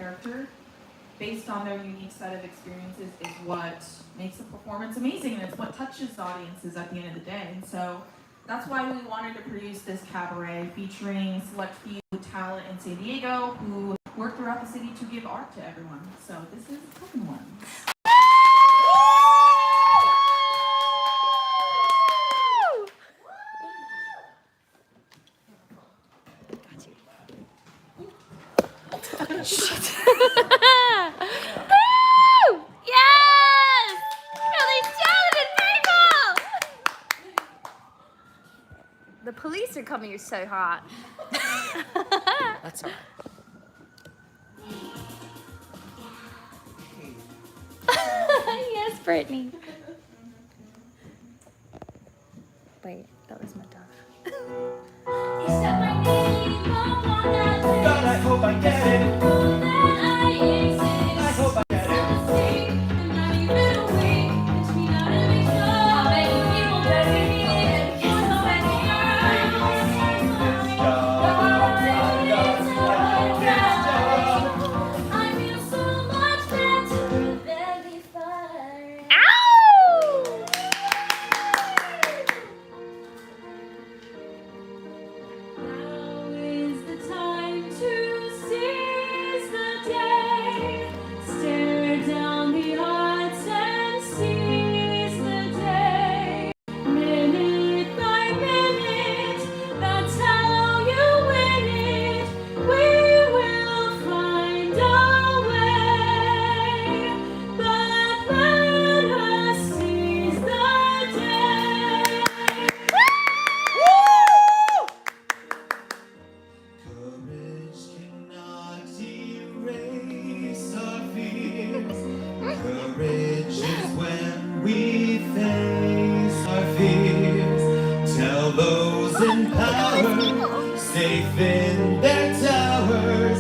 character based on their unique set of experiences is what makes the performance amazing, and it's what touches audiences at the end of the day. And so that's why we wanted to produce this cabaret featuring select few talent in San Diego who work throughout the city to give art to everyone. So this is the second one. Shit. Woo! Yes! Really talented people! The police are coming, you're so hot. That's all right. Yes, Brittany. Wait, that was my dog. God, I hope I get it. I hope I get it. Safe in their towers,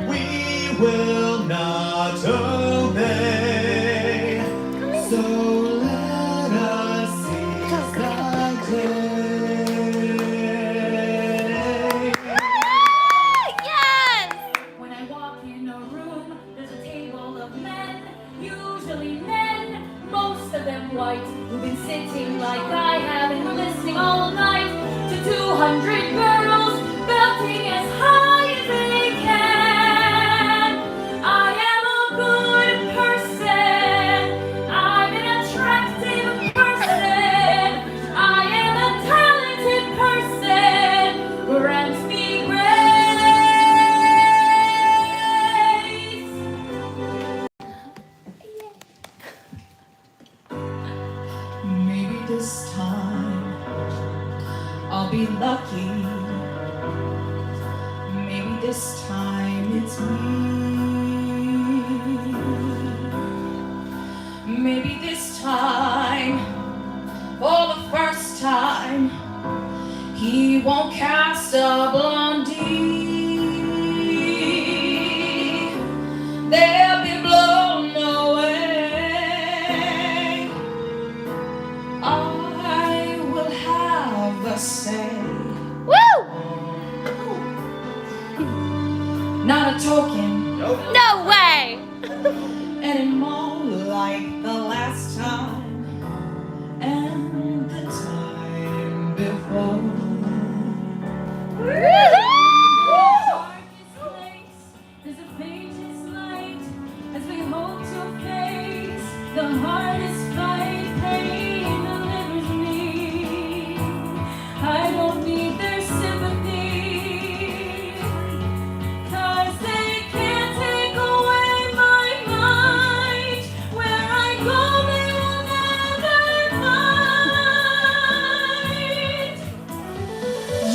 we will not obey. So let us seize the day. Yes! When I walk in a room, there's a table of men, usually men, most of them white, who've been sitting like I have and listening all night to 200 girls belting as high as they can. I am a good person. I'm an attractive person. I am a talented person. Grant me grace. Maybe this time I'll be lucky. Maybe this time it's me. Maybe this time, for the first time, he won't cast a blondie. They'll be blown away. I will have a say. Woo! Not a token No way! anymore like the last time and the time before. Darkest place, there's a faintest light as we hope to face the hardest fight. Pain delivers me. I don't need their sympathy, 'cause they can't take away my mind. Where I go, they will never find.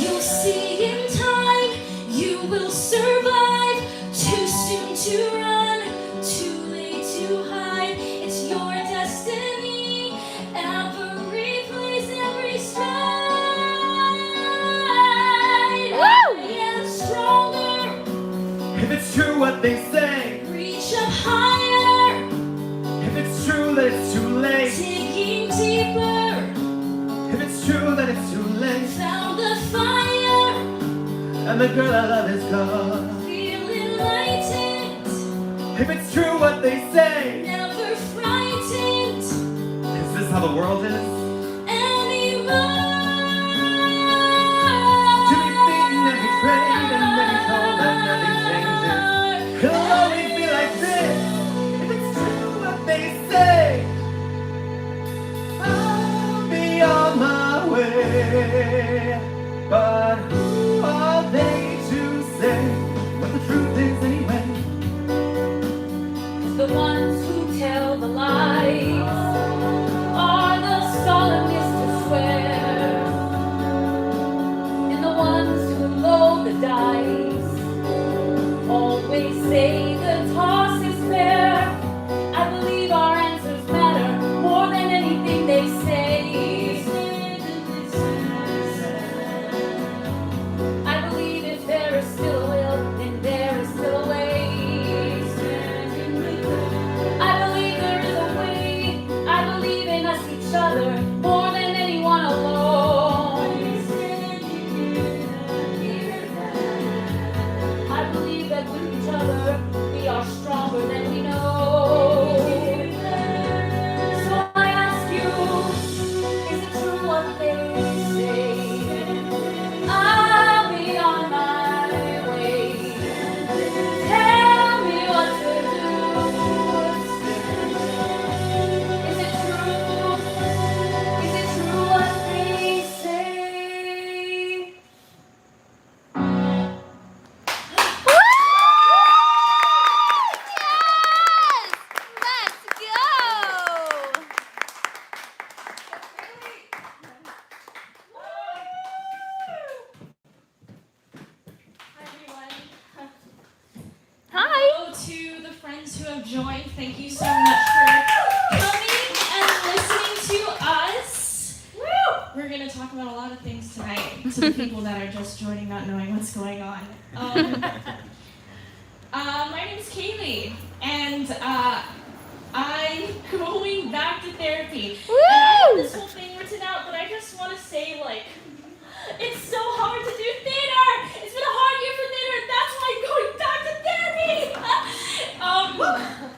You'll see in time, you will survive. Too soon to run, too late to hide. It's your destiny. Every place, every stride. Woo! I am stronger. If it's true what they say, Reach up higher. if it's true that it's too late, Digging deeper. if it's true that it's too late, Found the fire. and the girl I love is gone. Feel enlightened. if it's true what they say. Never frightened Is this how the world is? anymore. To be beaten and betrayed and then be told that nothing changes. It'll always be like this, if it's true what they say. I'll be on my way. But who are they to say what the truth is anyway? The ones who tell the lies are the solemnest to swear, and the ones who load the dice always say the toss is fair. I believe our answers matter more than anything they say. I believe if there is still a will, then there is still a way. I believe there is a way. I believe in us each other more than anyone alone. I believe that with each other we are stronger than we know. So I ask you, is it true what they say? I'll be on my way. Tell me what to do. Is it true? Is it true what they say? Let's go! Hi everyone. Hi! Hello to the friends who have joined. Thank you so much for coming and listening to us. We're going to talk about a lot of things tonight to the people that are just joining, not knowing what's going on. My name is Kailey, and I'm going back to therapy. And I have this whole thing written out, but I just want to say, like, it's so hard to do theater. It's been a hard year for theater. That's why I'm going back to therapy.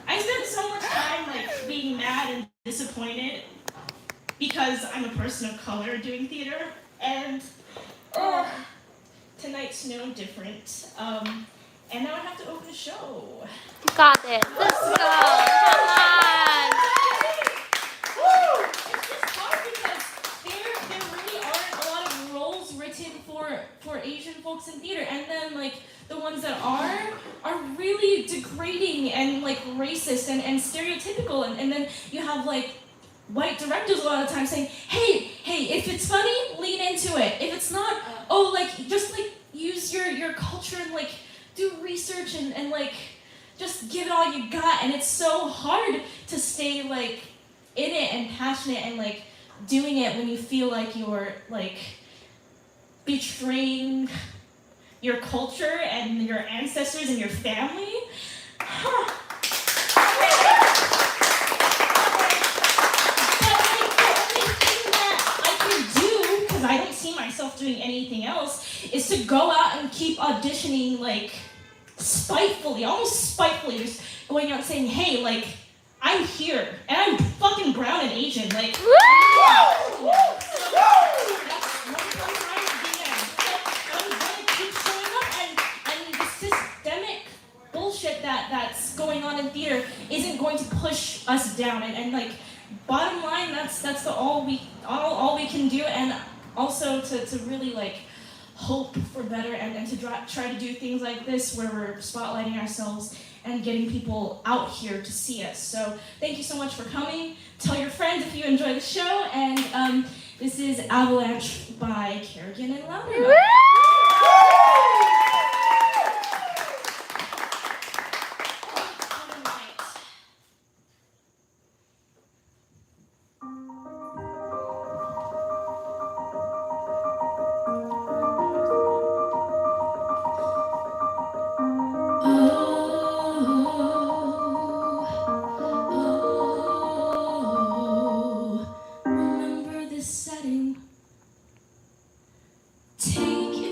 I spent so much time like being mad and disappointed because I'm a person of color doing theater, and tonight's no different. And now I have to open a show. You got this. Let's go. Come on. It's just hard because there really aren't a lot of roles written for Asian folks in theater, and then like the ones that are really degrading and like racist and stereotypical, and then you have like white directors a lot of the time saying, hey, if it's funny, lean into it. If it's not, just like use your culture and like do research and like just give it all you got. And it's so hard to stay like in it and passionate and like doing it when you feel like you're like betraying your culture and your ancestors and your family. I don't see myself doing anything else, is to go out and keep auditioning like spitefully, almost spitefully, just going out and saying, hey, like, I'm here, and I'm fucking brown and Asian, like, so that's one thing I'm gonna keep showing up, and the systemic bullshit that's going on in theater isn't going to push us down, and like, bottom line, that's all we can do, and also to really like hope for better and to try to do things like this where we're spotlighting ourselves and getting people out here to see us. So thank you so much for coming. Tell your friends if you enjoy the show, and this is Avalanche by Kerrigan and Loudermilk. Remember this setting. Take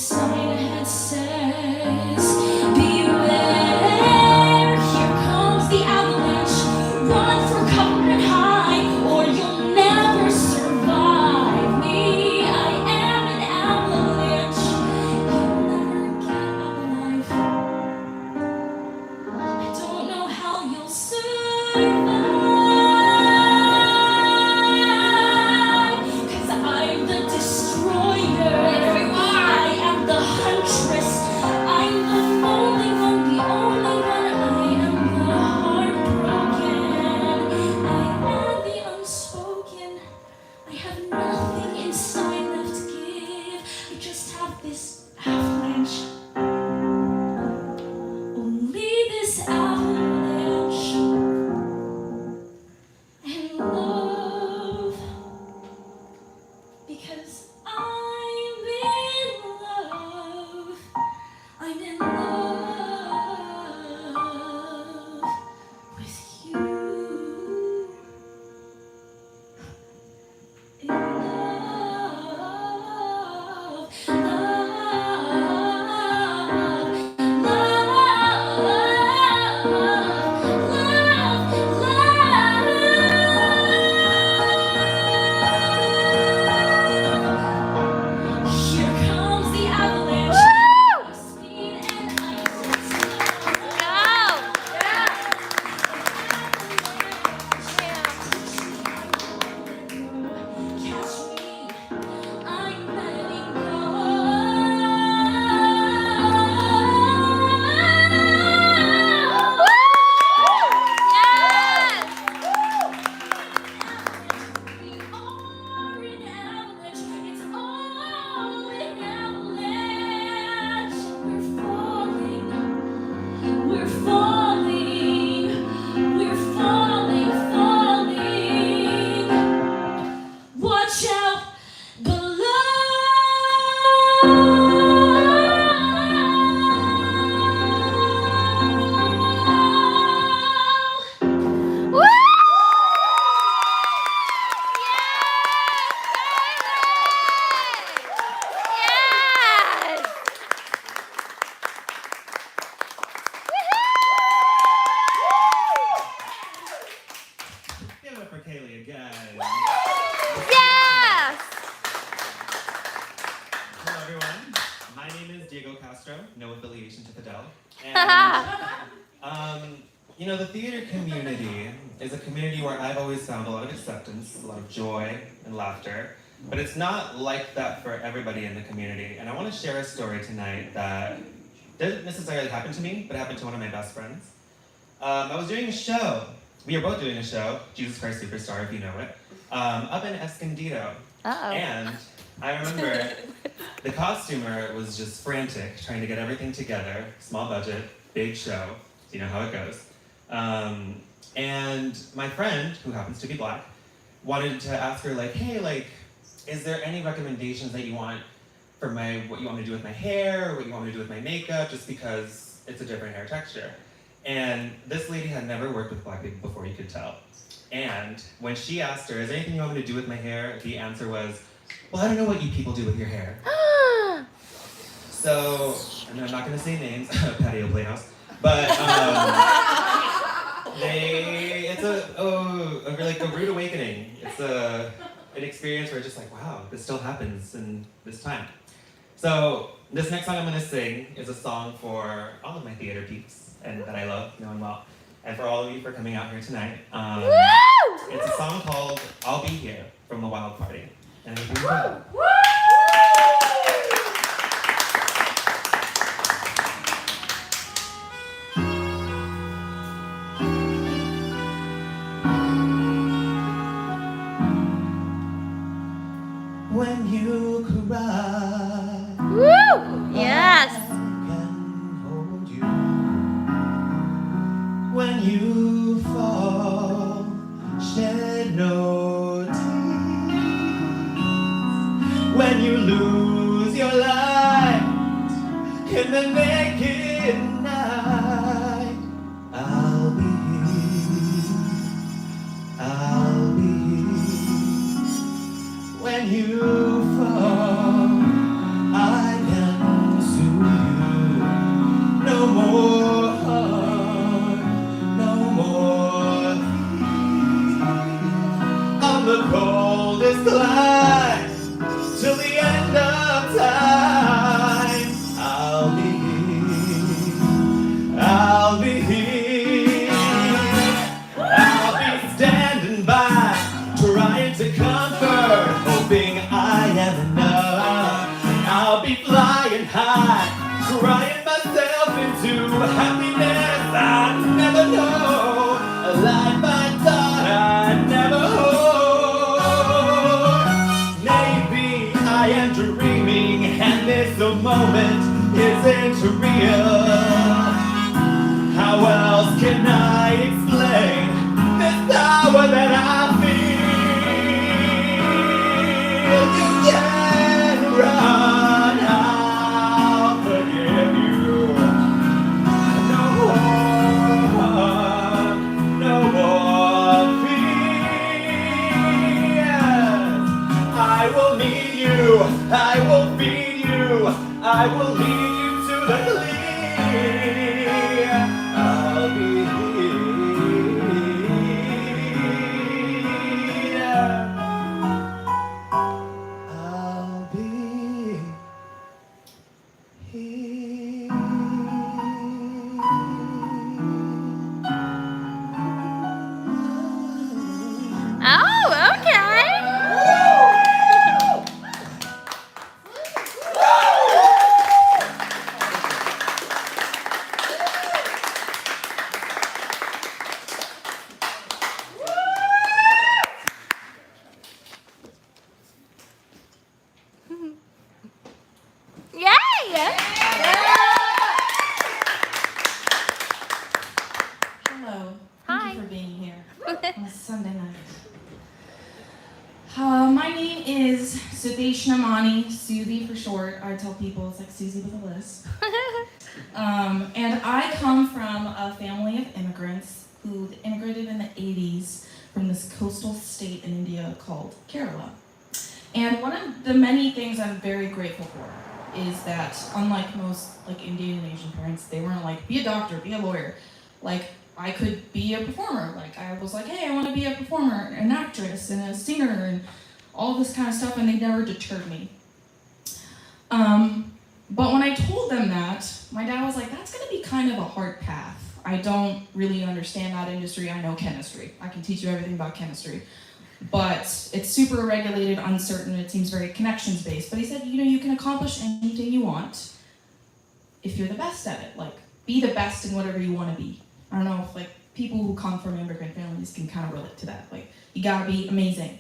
sign that says, beware, here comes the avalanche. Run for cover and hide, or you'll never survive me. I am an avalanche. You'll never get out alive. I don't know how you'll survive, 'cause I'm the destroyer. I am the huntress. I'm the only one, the only one. I am the heartbroken. I am the unspoken. I have nothing inside left to give. I just have this avalanche. Only this avalanche and love, because I'm in love. I'm in love with you. In love, here comes the avalanche. Speed and ice. Catch me, I'm letting go. We are an avalanche. It's all an avalanche. We're falling. We're falling. We're falling, falling. Watch out below. Woo! Yes! Give it up for Kailey again. Yes! Hello, everyone. My name is Diego Castro, no affiliation to Fidel. And, you know, the theater community is a community where I've always found a lot of acceptance, a lot of joy and laughter. But it's not like that for everybody in the community. And I want to share a story tonight that didn't necessarily happen to me, but happened to one of my best friends. I was doing a show. We were both doing a show, Jesus Christ Superstar, if you know it, up in Escondido. Uh-oh. And I remember the costumer was just frantic, trying to get everything together. Small budget, big show. You know how it goes. And my friend, who happens to be black, wanted to ask her, like, hey, like, is there any recommendations that you want for what you want me to do with my hair, or what you want me to do with my makeup, just because it's a different hair texture? And this lady had never worked with black people before, you could tell. And when she asked her, is there anything you want me to do with my hair? The answer was, well, I don't know what you people do with your hair. So, and I'm not gonna say names, Patio Playhouse, but it's a rude awakening. It's an experience where it's just like, wow, this still happens in this time. So this next song I'm gonna sing is a song for all of my theater peeps and that I love, know and well, and for all of you for coming out here tonight. It's a song called I'll Be Here from The Wild Party. And I hope you enjoy it. When you cry, Woo! Yes! I can hold you. When you fall, shed no tears. When you lose your light in the naked night, I'll be here. I'll be here. When you fall, I can flying high, crying myself into happiness I never know, a life I thought I'd never hold. Maybe I am dreaming and this moment isn't real. How else can I explain this power that I feel? You can run, I'll forgive you. No more fears. I will meet you, I will feed you, I will lead you to the clear. I'll be here. I'll be here. Oh, okay. Yay! Hello. Hi. Thank you for being here on a Sunday night. My name is Sutheshna, Suthi for short. I tell people it's like Susie with a lisp. And I come from a family of immigrants who immigrated in the 80s from this coastal state in India called Kerala. And one of the many things I'm very grateful for is that unlike most like Indian and Asian parents, they weren't like, be a doctor, be a lawyer. Like, I could be a performer. Like, I was like, hey, I want to be a performer, an actress, and a singer, and all this kind of stuff, and they never deterred me. But when I told them that, my dad was like, that's going to be kind of a hard path. I don't really understand that industry. I know chemistry. I can teach you everything about chemistry. But it's super regulated, uncertain, it seems very connections-based. But he said, you can accomplish anything you want if you're the best at it. Like, be the best in whatever you want to be. I don't know if, like, people who come from immigrant families can kind of relate to that. Like, you gotta be amazing.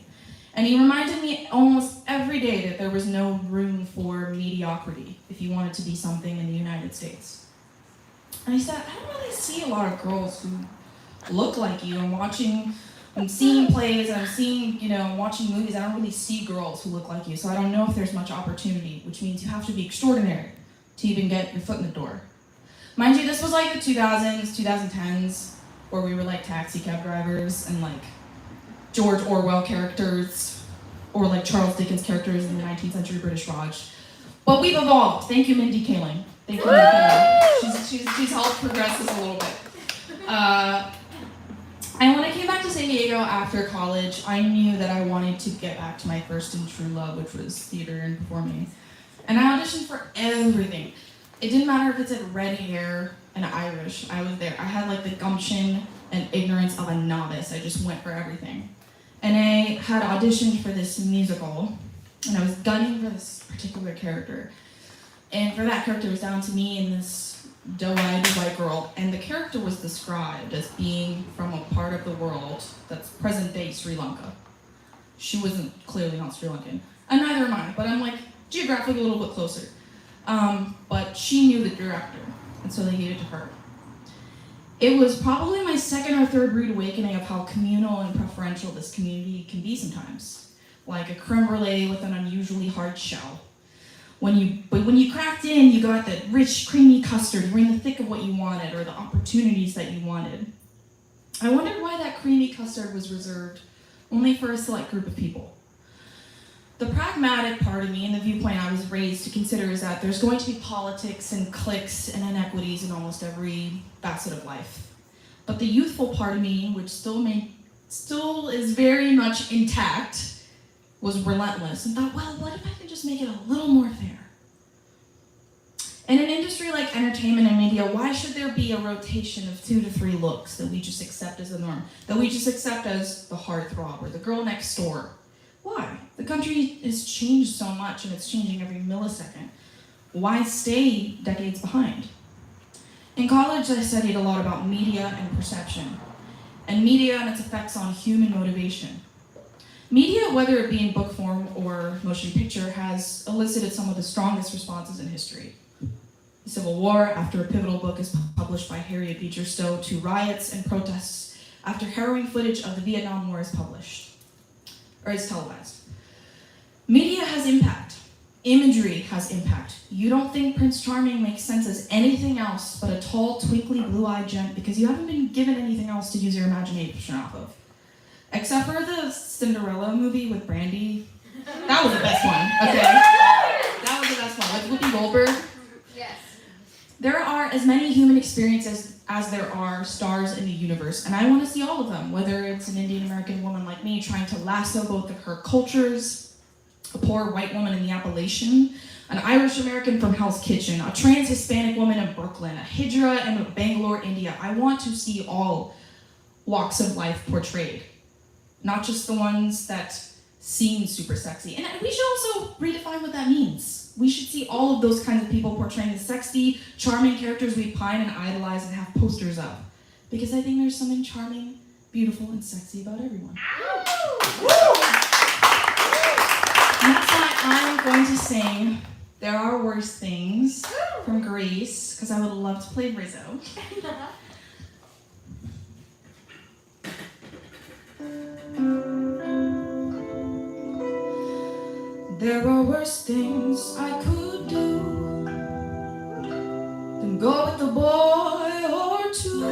And he reminded me almost every day that there was no room for mediocrity if you wanted to be something in the United States. And he said, I don't really see a lot of girls who look like you. I'm seeing plays and I'm seeing, watching movies. I don't really see girls who look like you. So I don't know if there's much opportunity, which means you have to be extraordinary to even get your foot in the door. Mind you, this was like the 2000s, 2010s, where we were like taxi cab drivers and like George Orwell characters, or like Charles Dickens characters in the 19th century British Raj. But we've evolved. Thank you, Mindy Kaling. Thank you, Mindy Kaling. She's helped progress this a little bit. And when I came back to San Diego after college, I knew that I wanted to get back to my first and true love, which was theater and performing. And I auditioned for everything. It didn't matter if it said red hair and Irish, I was there. I had like the gumption and ignorance of a novice. I just went for everything. And I had auditioned for this musical, and I was gunning for this particular character. And for that character, it was down to me and this doe-eyed white girl, and the character was described as being from a part of the world that's present-day Sri Lanka. She wasn't clearly not Sri Lankan, and neither am I, but I'm like geographically a little bit closer. But she knew the director, and so they gave it to her. It was probably my second or third rude awakening of how communal and preferential this community can be sometimes, like a creme brulee with an unusually hard shell. When you cracked in, you got that rich, creamy custard. You were in the thick of what you wanted, or the opportunities that you wanted. I wondered why that creamy custard was reserved only for a select group of people. The pragmatic part of me and the viewpoint I was raised to consider is that there's going to be politics and cliques and inequities in almost every facet of life. But the youthful part of me, which still is very much intact, was relentless and thought, well, what if I could just make it a little more fair? In an industry like entertainment and media, why should there be a rotation of 2 to 3 looks that we just accept as the norm, that we just accept as the heartthrob or the girl next door? Why? The country has changed so much and it's changing every millisecond. why stay decades behind? In college, I studied a lot about media and perception, and media and its effects on human motivation. Media, whether it be in book form or motion picture, has elicited some of the strongest responses in history. The Civil War, after a pivotal book is published by Harriet Beecher Stowe, to riots and protests after harrowing footage of the Vietnam War is published, or is televised. Media has impact. Imagery has impact. You don't think Prince Charming makes sense as anything else but a tall, twinkly, blue-eyed gent because you haven't been given anything else to use your imagination off of. Except for the Cinderella movie with Brandy. That was the best one, okay? That was the best one, with Whoopi Goldberg. Yes. There are as many human experiences as there are stars in the universe, and I want to see all of them, whether it's an Indian American woman like me trying to lasso both of her cultures, a poor white woman in the Appalachian, an Irish American from Hell's Kitchen, a trans Hispanic woman in Brooklyn, a Hijra in Bangalore, India. I want to see all walks of life portrayed, not just the ones that seem super sexy. And we should also redefine what that means. We should see all of those kinds of people portraying the sexy, charming characters we pine and idolize and have posters of. Because I think there's something charming, beautiful, and sexy about everyone. And that's why I'm going to sing There Are Worse Things from Greece, because I would love to play Rizzo. There are worse things I could do than go with a boy or two.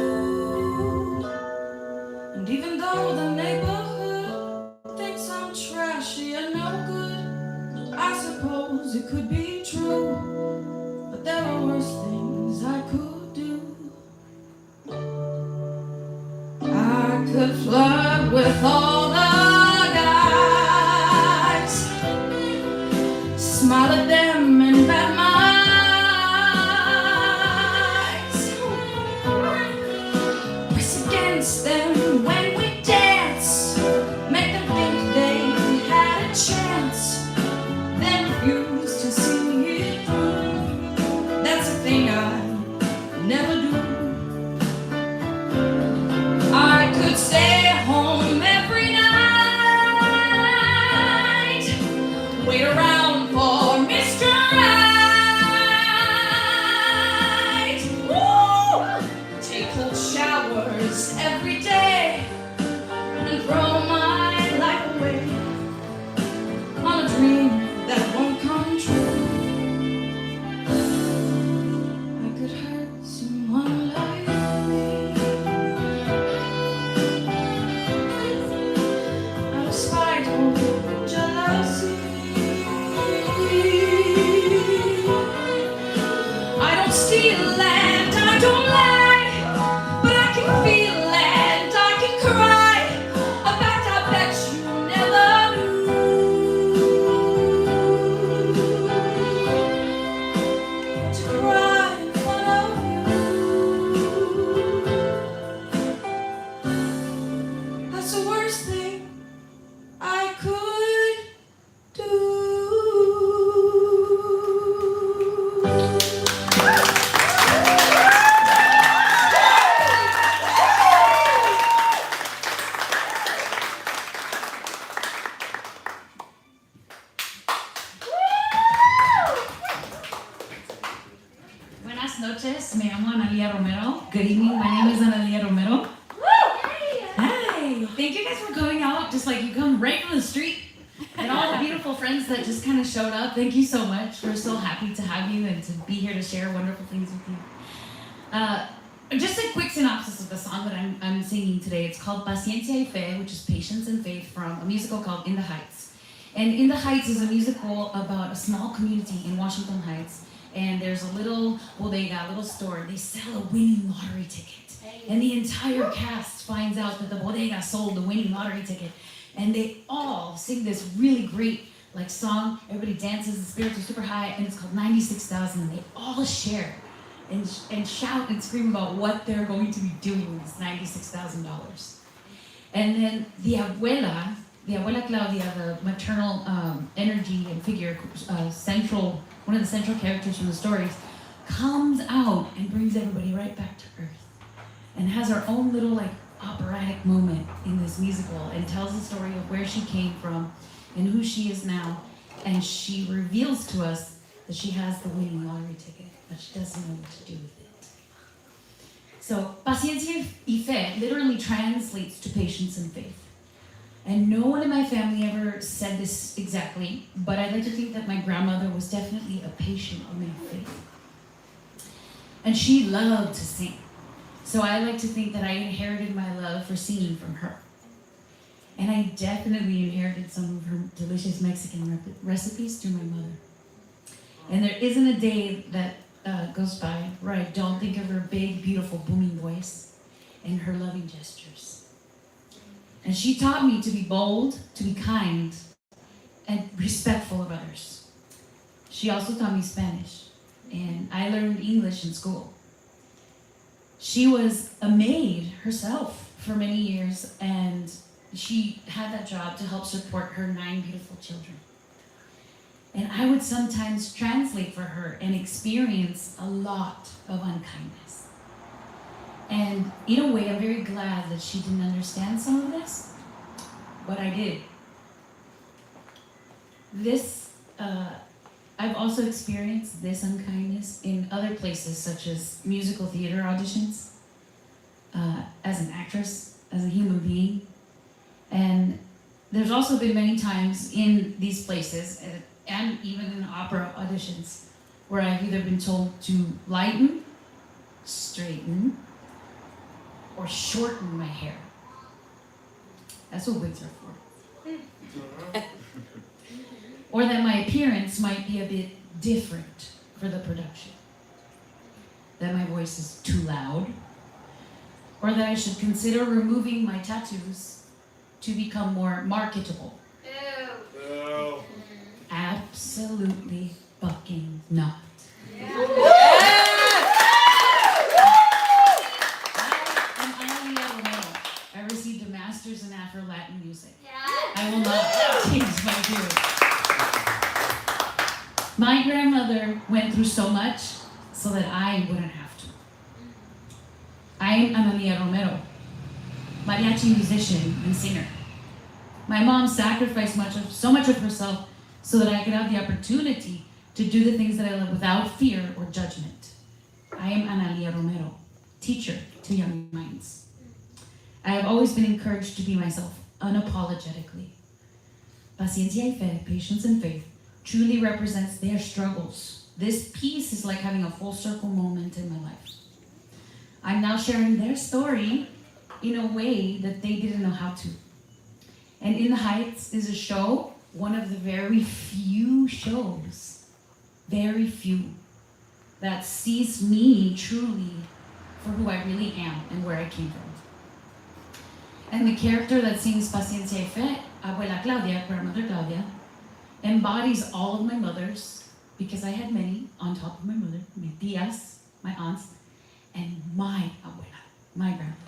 And even though the neighborhood thinks I'm trashy and no good, I suppose it could be true. But there are worse things I could do. I could flirt with all the smile at them and bat my eyes, press against them when we dance, make them think they had a chance, then refuse to see it through. That's a thing I never do. I could stay home every night, wait around every day and throw my life away on a dream that won't come true. I could hurt someone like me out of spite or jealousy. I don't steal and I don't lie, but I can feel and I can cry. A fact I bet you never knew. To cry in front of you, that's the worst thing I could do. Buenas noches, me llamo Analia Romero. Good evening, my name is Analia Romero. Hi, thank you guys for coming out, just like you come right from the street. And all the beautiful friends that just kind of showed up, thank you so much. We're so happy to have you and to be here to share wonderful things with you. Just a quick synopsis of the song that I'm singing today. It's called Paciencia y Fe, which is Patience and Faith, from a musical called In the Heights. And In the Heights is a musical about a small community in Washington Heights. And there's a little bodega, a little store. They sell a winning lottery ticket. And the entire cast finds out that the bodega sold the winning lottery ticket. And they all sing this really great song. Everybody dances, the spirits are super high, and it's called 96,000. And they all share and shout and scream about what they're going to be doing with this $96,000. And then the the Abuela Claudia, the maternal energy and figure, one of the central characters from the stories, comes out and brings everybody right back to earth, and has her own little like operatic moment in this musical, and tells the story of where she came from and who she is now, and she reveals to us that she has the winning lottery ticket, but she doesn't know what to do with it. So, paciencia y fe literally translates to patience and faith. And no one in my family ever said this exactly, but I like to think that my grandmother was definitely a patient woman of faith. And she loved to sing. So I like to think that I inherited my love for singing from her. And I definitely inherited some of her delicious Mexican recipes through my mother. And there isn't a day that goes by where I don't think of her big, beautiful, booming voice and her loving gestures. And she taught me to be bold, to be kind, and respectful of others. She also taught me Spanish, and I learned English in school. She was a maid herself for many years, and she had that job to help support her 9 beautiful children. And I would sometimes translate for her and experience a lot of unkindness. And in a way, I'm very glad that she didn't understand some of this, but I did. I've also experienced this unkindness in other places, such as musical theater auditions, as an actress, as a human being. And there's also been many times in these places, and even in opera auditions, where I've either been told to lighten, straighten, or shorten my hair. That's what wigs are for. Or that my appearance might be a bit different for the production. That my voice is too loud. Or that I should consider removing my tattoos to become more marketable. Ew. Absolutely fucking not. Yeah. I'm Analia Romero. I received a master's in Afro-Latin music. Yeah. I will not change my view. My grandmother went through so much so that I wouldn't have to. I am Analia Romero, mariachi musician and singer. My mom sacrificed so much of herself so that I could have the opportunity to do the things that I love without fear or judgment. I am Analia Romero, teacher to young minds. I have always been encouraged to be myself unapologetically. Paciencia y fe, patience and faith, truly represents their struggles. This piece is like having a full circle moment in my life. I'm now sharing their story in a way that they didn't know how to. And In the Heights is a show, one of the very few shows, very few, that sees me truly for who I really am and where I came from. And the character that sings Paciencia y Fe, Abuela Claudia, Grandmother Claudia, embodies all of my mothers, because I had many on top of my mother, my tias, my aunts, and my abuela, my grandmother.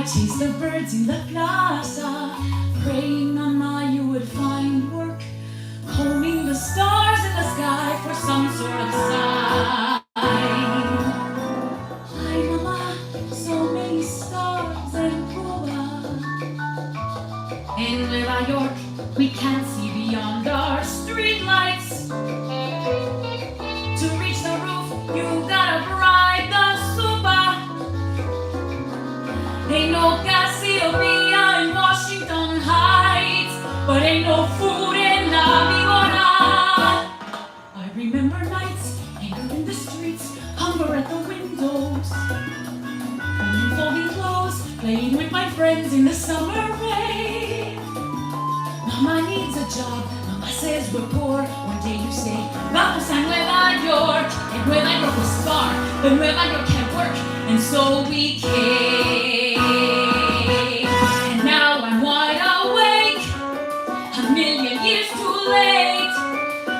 Chase the birds in the plaza, praying, Mama, you would find work, holding the stars in the sky for some sort of In Nueva York, we can't see beyond our streetlights. To reach the roof, you gotta ride the super. Ain't no Cassiopeia in Washington Heights, but ain't no food in La Vigora. I remember nights, anger in the streets, hunger at the windows. Women folding clothes, playing with my friends in the summer rain. Mama needs a job, Mama says we're poor. One day you say, vamos a Nueva York. And Nueva York was far, but Nueva York can't work, and so we came. And now I'm wide awake, a million years too late.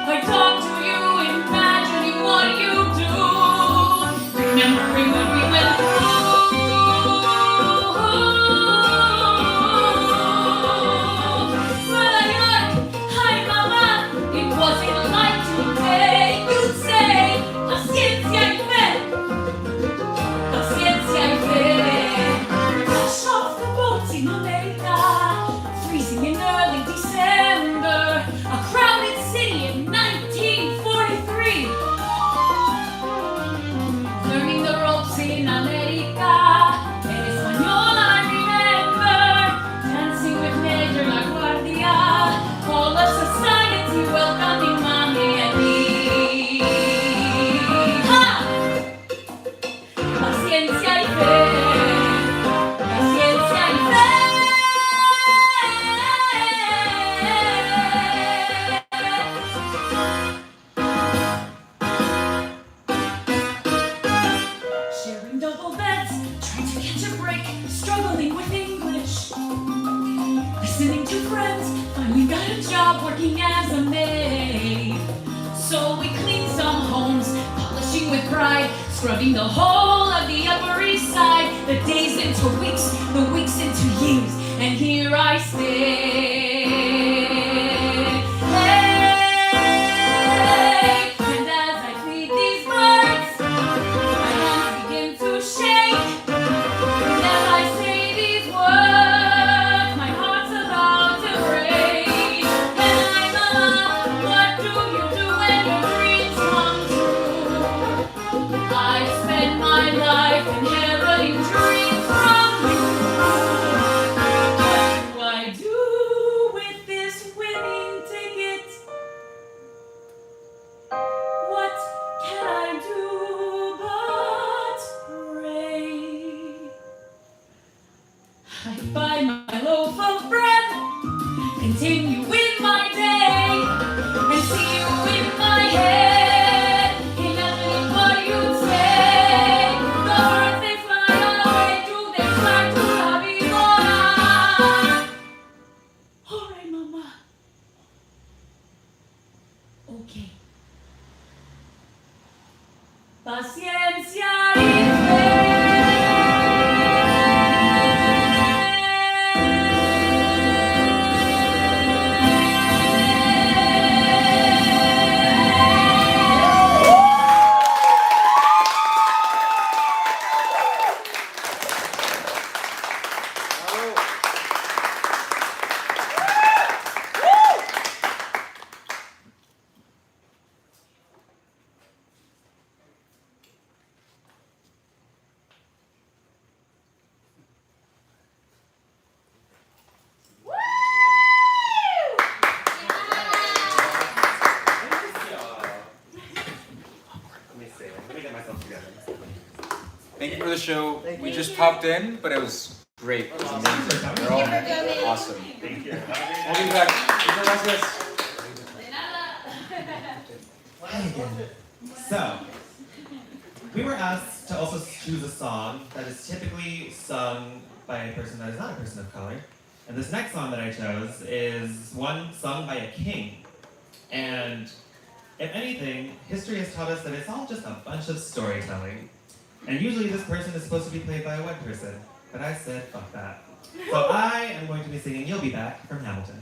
I talk to you, imagining what you do, remembering when we went through. Nueva York, hi mama, it wasn't like today. You'd say, paciencia y fe, paciencia y fe. Fresh off the boats in Adelaida, freezing in early December, a crowded city in 1943. Learning the ropes in America, en español I remember, dancing with Major La Guardia, all of society welcoming mommy and me. Ha! Paciencia y fe, paciencia y fe. Sharing double beds, trying to catch a break, struggling with English. Listening to friends, finally got a job working as a maid. So we cleaned some homes, polishing with pride, scrubbing the whole of the Upper East Side. The days into weeks, the weeks into years, and here I stay. Hey, and as I feed these birds, my hands begin to shake. And as I say these words, my heart's about to break. And I'm what do you do when your dreams come true? I've spent my life inheriting dreams from you. What do I do with this winning ticket? What can I do but pray? I buy my loaf of bread, continue with my day, and see you in my head, imagining what you'd say. The birds they fly away, do they fly to La Vigora? All right, mama. Okay. Paciencia y Let me see. Let me get myself together. Thank you for the show. We just popped in, but it was great. It was amazing. They're all awesome. Thank you. We'll be back. Muchas gracias. Hi again. So, we were asked to also choose a song that is typically sung by a person that is not a person of color. And this next song that I chose is one sung by a king. And if anything, history has taught us that it's all just a bunch of storytelling. And usually this person is supposed to be played by a white person. But I said, fuck that. So I am going to be singing You'll Be Back from Hamilton.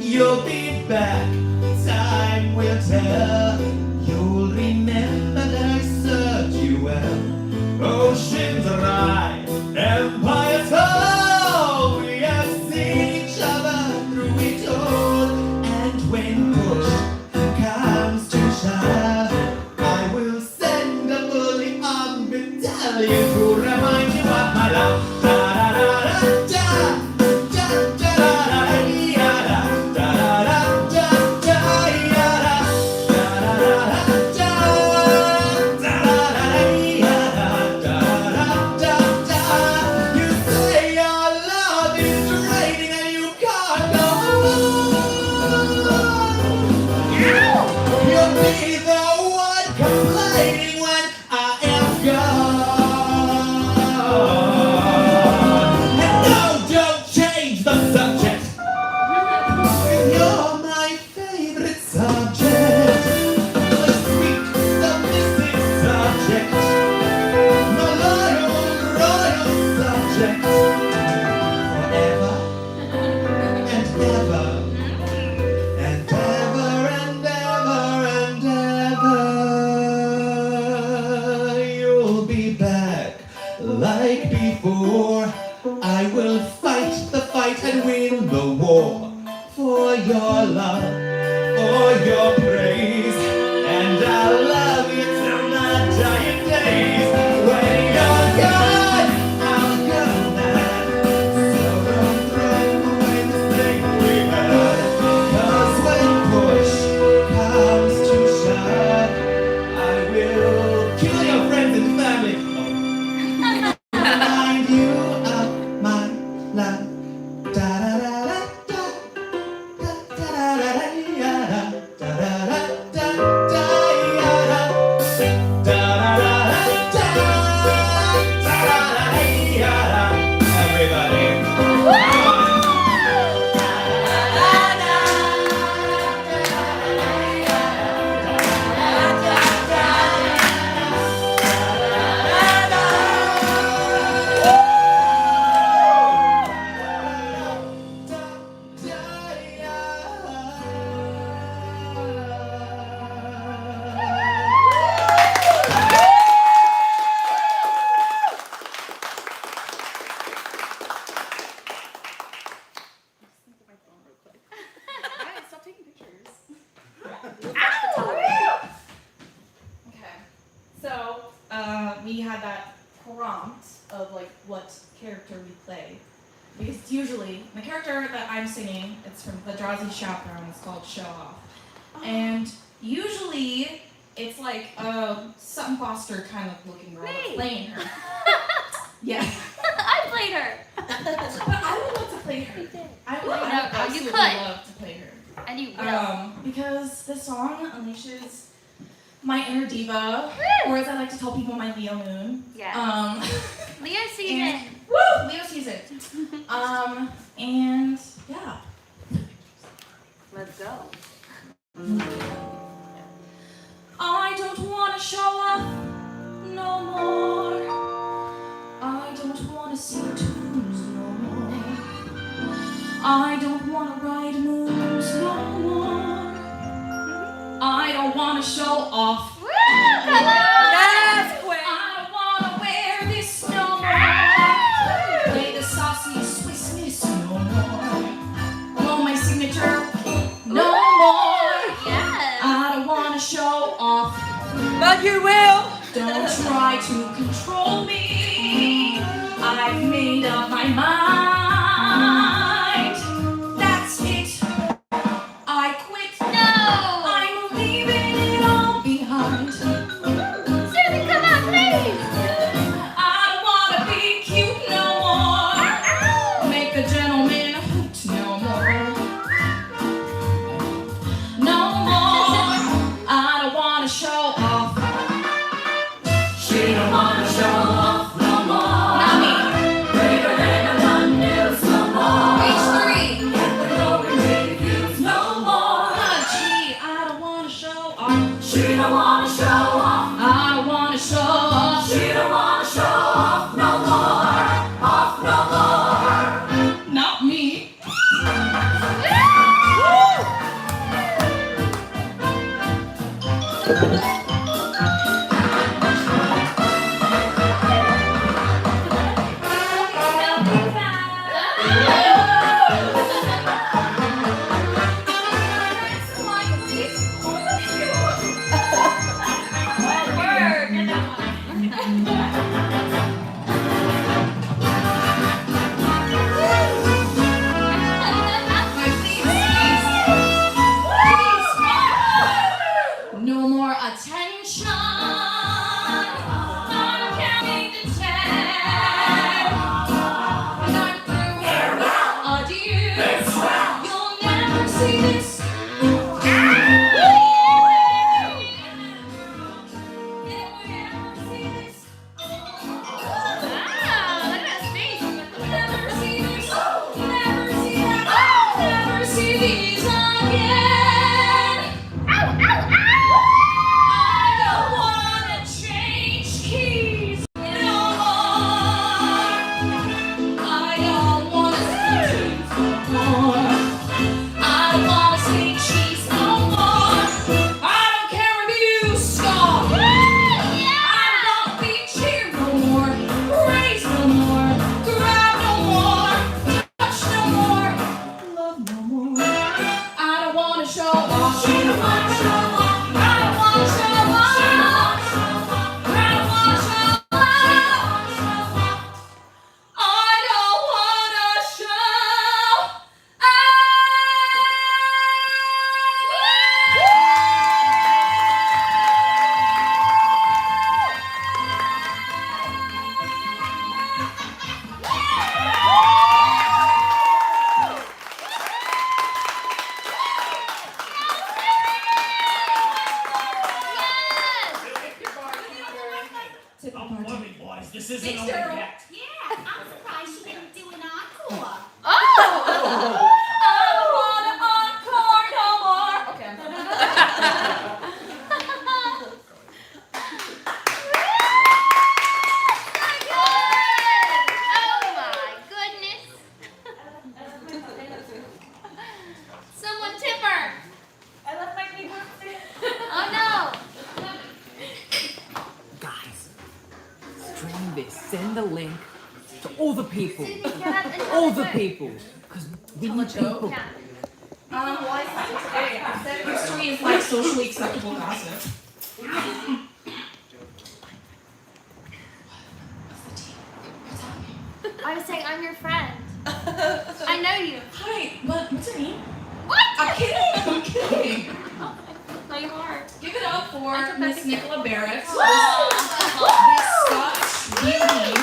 you'll be back. Time will tell. You'll remember that I served you well. Oceans rise, empires fall. We have seen each other through it all. And when push comes to shove, I will send a fully armed battalion to remind you of my love. You say your love is draining and you can't go home. You'll be the one complaining when I am gone. And no, don't change the subject. You're my favorite subject. The sweet, the missing subject. My loyal, royal subject. Forever and ever. And ever and ever and ever. You'll be back like before. I will fight the fight and win the war. For your love, for your praise. And I'll love you till my dying days. When you're gone, I'll go mad. So don't throw away the thing we had. 'Cause when push comes to shove, I will kill your friends and family. Remind you of my love. Da da da da da da da da da da da da da da da. Everybody. Guys, stop taking pictures. Okay. So, we had that prompt of like what character we play. Because usually, the character that I'm singing, it's from the Drowsy Chaperone, it's called Show Off. And usually, it's like a Sutton Foster kind of looking girl that's Me. playing her. Yeah. I played her. But I would love to play her. I would No, you absolutely could. love to play her. And you will. Because this song unleashes my inner diva, or as I like to tell people, my Leo moon. Yeah. Leo season. And, woo! Leo season. And yeah. Let's go. I don't want to show up no more. I don't want to sing tunes no more. I don't want to ride moons no more. I don't want to show off. Woo! Come on! Yes, Queen. I don't want to wear this no more. Play the saucy Swiss Miss no more. Blow my signature no more. Yes. I don't want to show off. But you will. Don't try to control me. I've made up my mind. That's it. I quit. No. I'm leaving it all behind. Susan, come on, please. I don't want to be cute no more. Make a gentleman hoot no more. No more. I don't want to show off. She don't want to show off no more. Not me. Bigger than a Monday. No more attention. I'm counting to 10. I'm through. Adieu. You'll never see this. This isn't over yet. Yeah, I'm surprised she didn't do an encore. I don't want an encore no more. Okay, I'm done. Oh my goodness. Someone tip her. I left my paper. Oh no. Guys, stream this. Send the link to all the people. All All the people. Because we need people. Yeah. Well, I said today, I said history is like socially acceptable gossip. I was saying I'm your friend. I know you. Hi, what's your name? What? I'm kidding, I'm kidding. Play hard. Give it up for I took that Miss to get- Nicola Barrett. Woo! This Scotch beauty.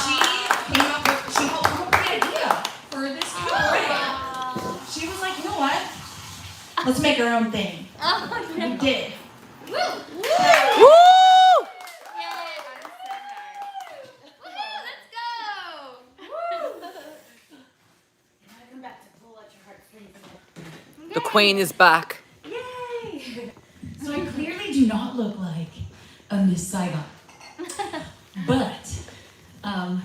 She helped come up with the idea for this cabaret. She was like, you know what? Let's make our own thing. Oh, We did. Woo! Woo! Woo! Yay, I'm so nice. Woo, let's go. Come back to pull out your heartstrings. The queen is back. Yay! So I clearly do not look like a Miss Saigon. But I'm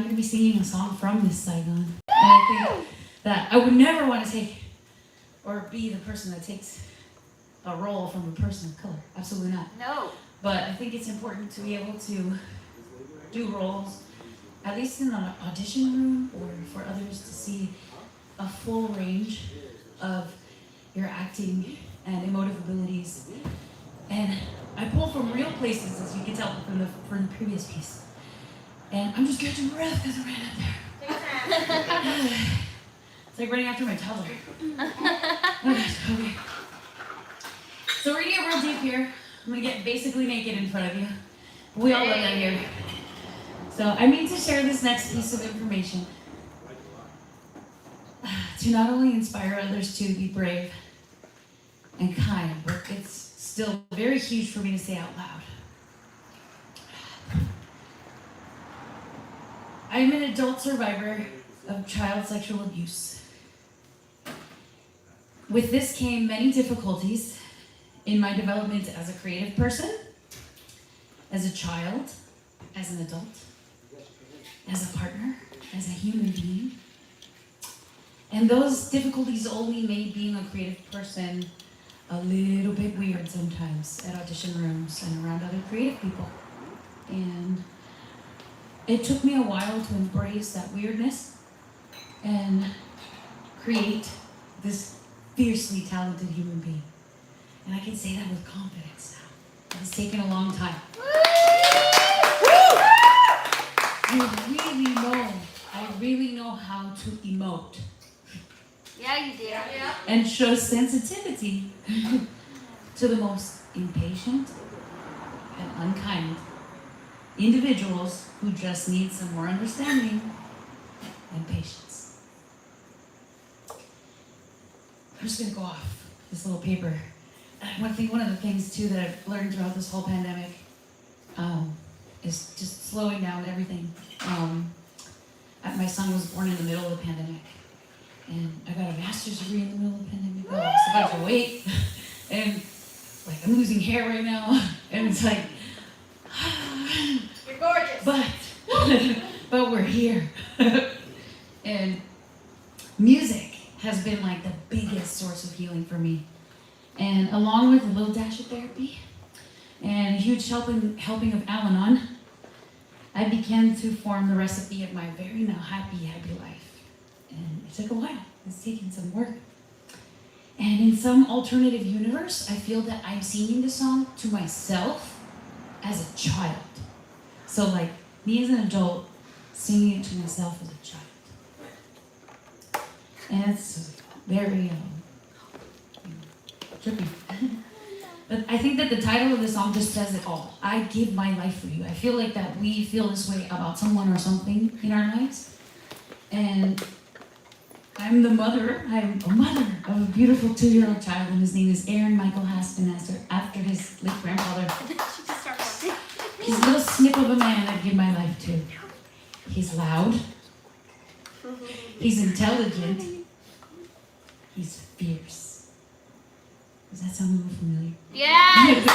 going to be singing a song from Miss Saigon. And I think that I would never want to take or be the person that takes a role from a person of color. Absolutely not. No. But I think it's important to be able to do roles, at least in an audition room, or for others to see a full range of your acting and emotive abilities. And I pull from real places, as you can tell from the previous piece. And I'm just catching breath because I ran up there. It's like running after my toddler. Okay. So we're gonna get real deep here. I'm gonna get basically naked in front of you. We all love that here. So I mean to share this next piece of information to not only inspire others to be brave and kind, but it's still very huge for me to say out loud. I'm an adult survivor of child sexual abuse. With this came many difficulties in my development as a creative person, as a child, as an adult, as a partner, as a human being. And those difficulties only made being a creative person a little bit weird sometimes at audition rooms and around other creative people. And it took me a while to embrace that weirdness and create this fiercely talented human being. And I can say that with confidence now. It's taken a long time. I really know how to emote. Yeah, you did. Yeah. And show sensitivity to the most impatient and unkind individuals who just need some more understanding and patience. I'm just gonna go off this little paper. I think one of the things too that I've learned throughout this whole pandemic is just slowing down everything. My son was born in the middle of the pandemic, and I got a master's degree in the middle of the pandemic. I lost a bunch of weight, and like I'm losing hair right now, and it's like, You're gorgeous. but we're here, and music has been like the biggest source of healing for me, and along with a little dash of therapy and a huge helping of Al-Anon, I began to form the recipe of my very now happy life. And it took a while. It's taken some work. And in some alternative universe, I feel that I'm singing the song to myself as a child. So like me as an adult, singing it to myself as a child. And it's very trippy. But I think that the title of the song just says it all. I give my life for you. I feel like that we feel this way about someone or something in our lives. And I'm a mother of a beautiful 2-year-old child, and his name is Aaron Michael Haspin, after his late grandfather. He's a little snip of a man I'd give my life to. He's loud. He's intelligent. He's fierce. Does that sound a little familiar? Yes.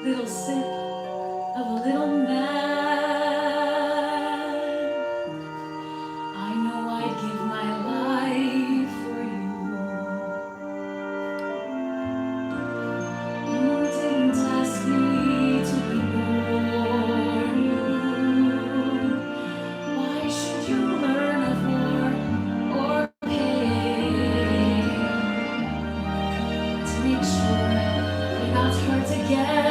Little sip of a little man. I know I'd give my life for you. You didn't ask me to be born. Why should you learn of war or pain to make sure you're not hurt again?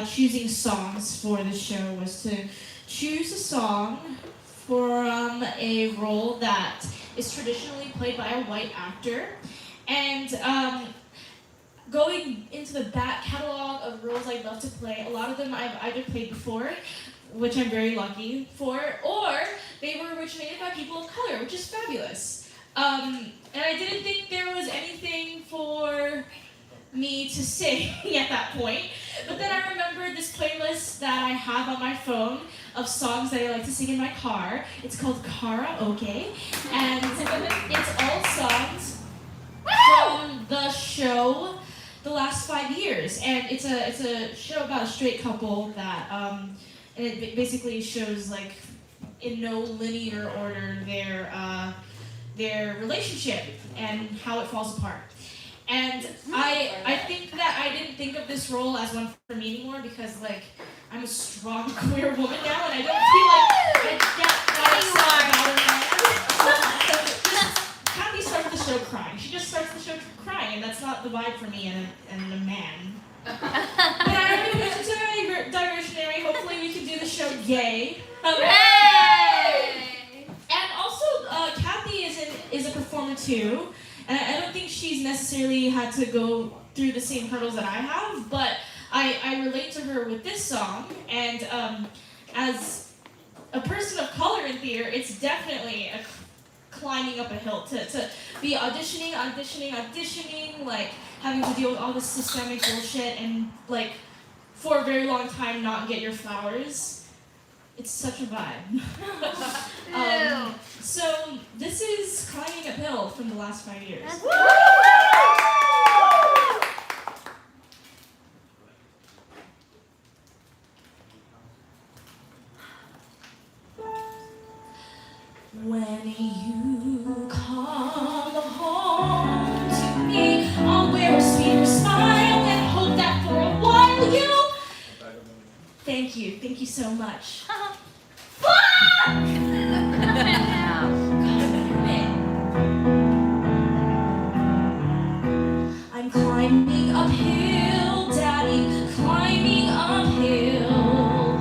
choosing songs for the show was to choose a song from a role that is traditionally played by a white actor. And going into the back catalog of roles I'd love to play, a lot of them I've either played before, which I'm very lucky for, or they were originated by people of color, which is fabulous. And I didn't think there was anything for me to sing at that point, but then I remembered this playlist that I have on my phone of songs that I like to sing in my car. It's called Karaoke, and it's all songs from the show The Last 5 Years, and it's a show about a straight couple that and it basically shows like in no linear order their relationship and how it falls apart. And I think that I didn't think of this role as one for me anymore because like I'm a strong queer woman now and I don't feel like I get that upset about it. Kathy starts the show crying. She just starts the show crying, and that's not the vibe for me and a man. But I'm going to move into a diversionary. Hopefully we can do the show gay. And also, Kathy is a performer too, and I don't think she's necessarily had to go through the same hurdles that I have, but I relate to her with this song, and as a person of color in theater, it's definitely a climbing up a hill to be auditioning, like having to deal with all this systemic bullshit and like for a very long time not get your flowers. It's such a vibe. So this is Climbing Uphill from The Last 5 Years. When you come home to me, I'll wear a sweeter smile and hope that for a while you... Thank you so much. I'm climbing uphill, Daddy, climbing uphill.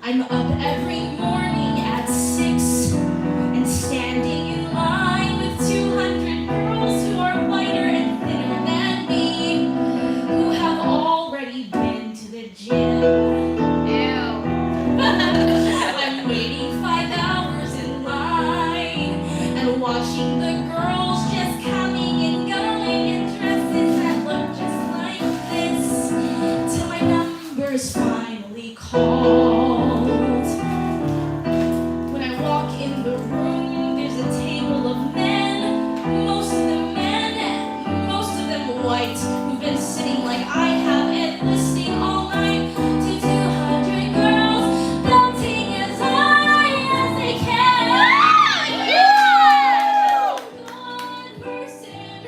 I'm up every morning at 6 and standing in line with 200 girls who are whiter and thinner than me, who have already been to the gym. I'm waiting 5 hours in line and watching the girls just coming and going in dresses that look just like this till my number's finally called. When I walk in the room, there's a table of men, most of them white, who've been sitting like I have and listening all night to 200 girls belting as high as they can. Good person.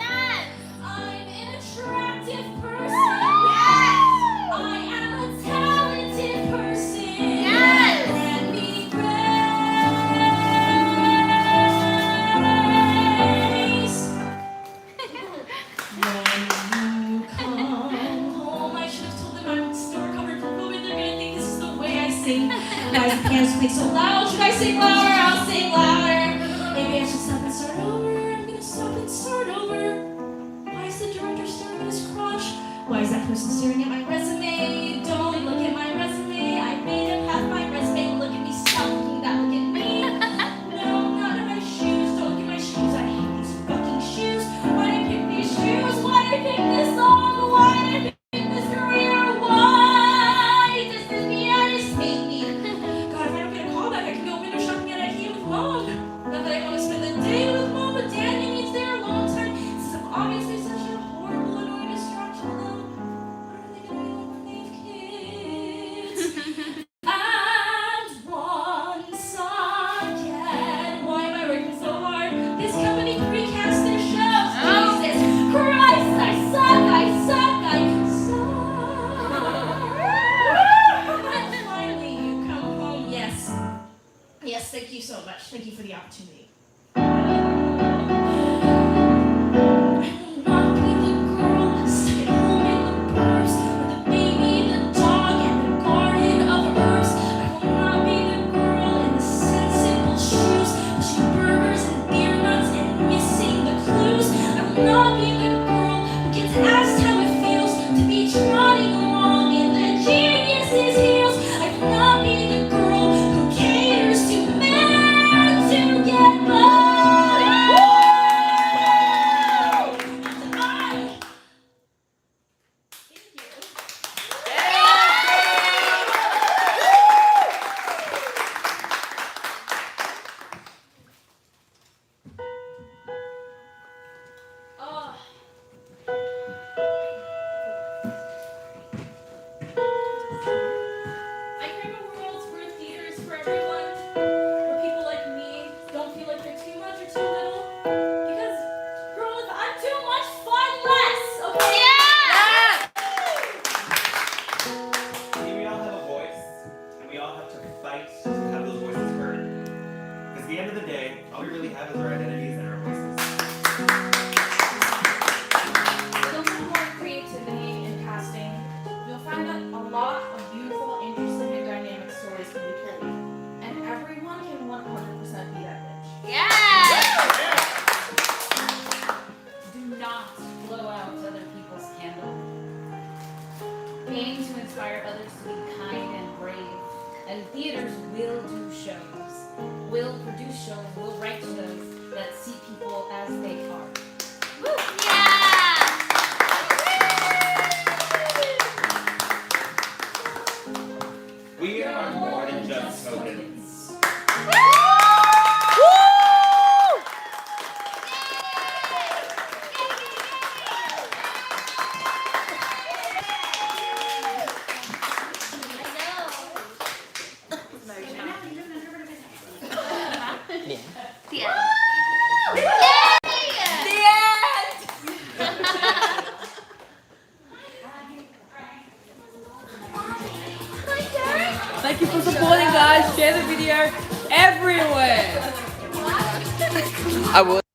I'm an attractive person. I am a talented person. Grant me grace. When you come home, I should have told them I'm still recovering from COVID. They're gonna think this is the way I sing. Guys, the piano's playing so loud. Should I sing louder? I'll sing louder. Maybe I should stop and start over. I'm gonna stop and start over. Why is the director staring at his crotch? Why is that person staring at my resume? Don't look at my resume. I made him have my resume. Look at me, stop looking that. Look at me. No, not at my shoes. Don't look at my shoes. I hate these fucking shoes. Why did I pick these shoes? Why did I pick this song? Why did I pick this career? Why does this pianist hate me? God, if I don't get a call back, I can go window shopping at IKEA with Mom. Not that I want to spend the day with Mom, but Daniel needs there a long time. This is obviously such a horrible, annoying distraction. What are they gonna be like when they have kids? And once again, why am I working so hard? This company recast their shows. Jesus Christ, I suck. And finally, you come home. Yes, thank you so much. Thank you for the opportunity. I will not be the girl stuck at home in the burbs with a baby the end of the day, all we really have is our identities and our voices. With a little more creativity in casting, you'll find that a lot of beautiful, interesting, and dynamic stories can be told. And everyone can 100% be that bitch. Yes! Do not blow out other people's candle. Aim to inspire others to be kind and brave. And theaters will do shows, will produce shows, will write shows that see people as they are. Woo! Yeah! We are more than just tokens. The end. Thank you for supporting, guys. Share the video everywhere. I will.